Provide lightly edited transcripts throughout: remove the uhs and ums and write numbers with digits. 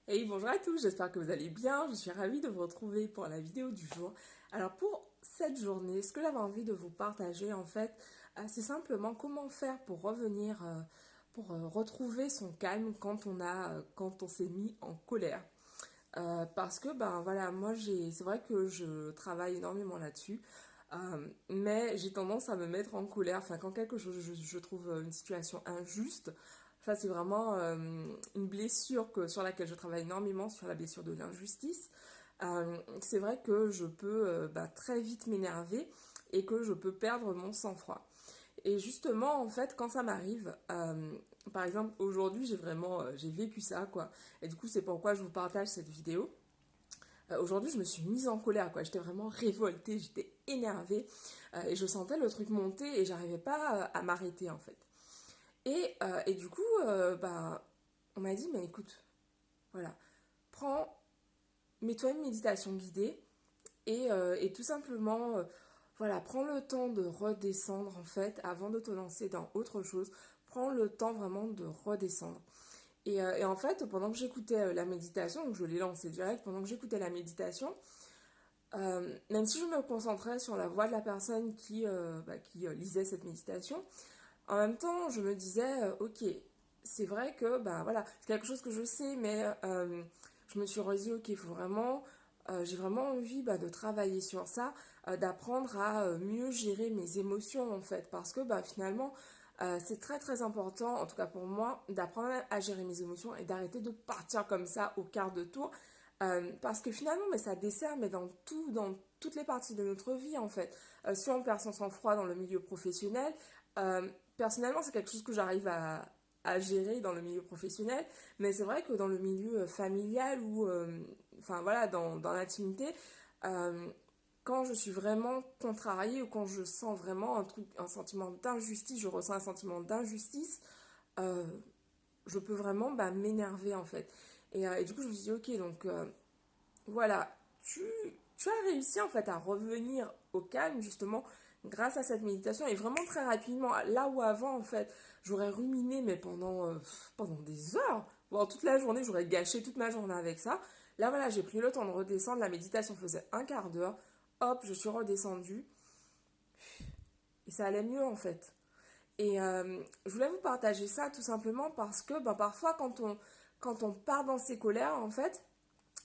Hey, bonjour à tous, j'espère que vous allez bien. Je suis ravie de vous retrouver pour la vidéo du jour. Alors pour cette journée, ce que j'avais envie de vous partager en fait, c'est simplement comment faire pour revenir, retrouver son calme quand on s'est mis en colère. Parce que ben voilà, c'est vrai que je travaille énormément là-dessus. Mais j'ai tendance à me mettre en colère, enfin quand quelque chose, je trouve une situation injuste, ça c'est vraiment une blessure sur laquelle je travaille énormément, sur la blessure de l'injustice. C'est vrai que je peux très vite m'énerver et que je peux perdre mon sang-froid. Et justement, en fait, quand ça m'arrive, par exemple, aujourd'hui, j'ai vécu ça, quoi. Et du coup, c'est pourquoi je vous partage cette vidéo. Aujourd'hui, je me suis mise en colère, quoi. J'étais vraiment révoltée, j'étais énervée. Et je sentais le truc monter et j'arrivais pas à m'arrêter, en fait. Et du coup, on m'a dit, mais écoute, voilà, mets-toi une méditation guidée et tout simplement, voilà, prends le temps de redescendre, en fait, avant de te lancer dans autre chose. Prends le temps vraiment de redescendre. Et en fait, pendant que j'écoutais la méditation, donc je l'ai lancée direct, pendant que j'écoutais la méditation, même si je me concentrais sur la voix de la personne qui lisait cette méditation, en même temps, je me disais, ok, c'est vrai que, bah voilà, c'est quelque chose que je sais, mais je me suis redit, ok, il faut vraiment, j'ai vraiment envie de travailler sur ça, d'apprendre à mieux gérer mes émotions, en fait, parce que, finalement, c'est très très important, en tout cas pour moi, d'apprendre à gérer mes émotions et d'arrêter de partir comme ça au quart de tour, parce que finalement, mais ça dessert, mais dans toutes les parties de notre vie, en fait. Si on perd son sang-froid dans le milieu professionnel, personnellement, c'est quelque chose que j'arrive à gérer dans le milieu professionnel, mais c'est vrai que dans le milieu familial ou, enfin voilà, dans l'intimité, euh, quand je suis vraiment contrariée ou quand je sens vraiment un sentiment d'injustice, je ressens un sentiment d'injustice, euh, je peux vraiment m'énerver en fait. Et du coup, je me suis dit, ok, donc voilà, tu as réussi en fait à revenir au calme justement grâce à cette méditation et vraiment très rapidement. Là où avant en fait j'aurais ruminé mais pendant des heures, voire toute la journée, j'aurais gâché toute ma journée avec ça. Là voilà, j'ai pris le temps de redescendre, la méditation faisait un quart d'heure, hop, je suis redescendue et ça allait mieux en fait. Et je voulais vous partager ça tout simplement parce que parfois quand on part dans ses colères en fait,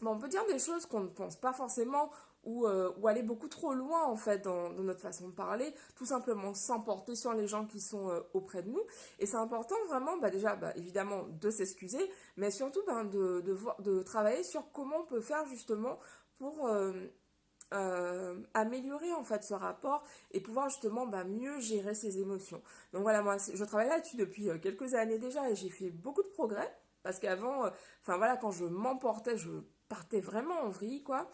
on peut dire des choses qu'on ne pense pas forcément ou aller beaucoup trop loin en fait dans notre façon de parler, tout simplement s'emporter sur les gens qui sont auprès de nous. Et c'est important vraiment déjà évidemment de s'excuser, mais surtout de travailler sur comment on peut faire justement pour améliorer en fait ce rapport et pouvoir justement mieux gérer ses émotions. Donc voilà, moi je travaille là-dessus depuis quelques années déjà et j'ai fait beaucoup de progrès parce qu'avant, enfin voilà, quand je m'emportais, je partais vraiment en vrille quoi.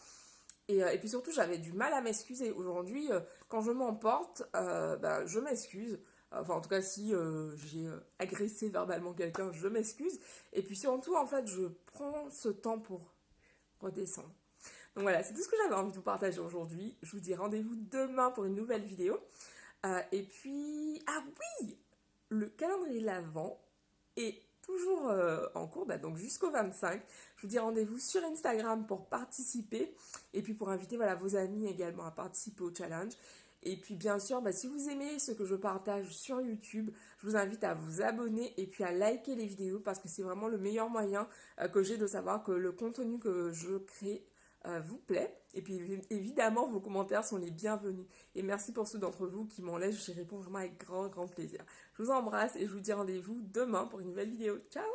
Et puis surtout, j'avais du mal à m'excuser. Aujourd'hui, quand je m'emporte, je m'excuse. Enfin, en tout cas, si j'ai agressé verbalement quelqu'un, je m'excuse. Et puis surtout, en fait, je prends ce temps pour redescendre. Donc voilà, c'est tout ce que j'avais envie de vous partager aujourd'hui. Je vous dis rendez-vous demain pour une nouvelle vidéo. Et puis, ah oui, le calendrier de l'Avent est toujours en cours, donc jusqu'au 25. Je vous dis rendez-vous sur Instagram pour participer et puis pour inviter voilà, vos amis également à participer au challenge. Et puis bien sûr, si vous aimez ce que je partage sur YouTube, je vous invite à vous abonner et puis à liker les vidéos parce que c'est vraiment le meilleur moyen que j'ai de savoir que le contenu que je crée vous plaît. Et puis évidemment, vos commentaires sont les bienvenus. Et merci pour ceux d'entre vous qui m'en laissent, j'y réponds vraiment avec grand grand plaisir. Je vous embrasse et je vous dis rendez-vous demain pour une nouvelle vidéo. Ciao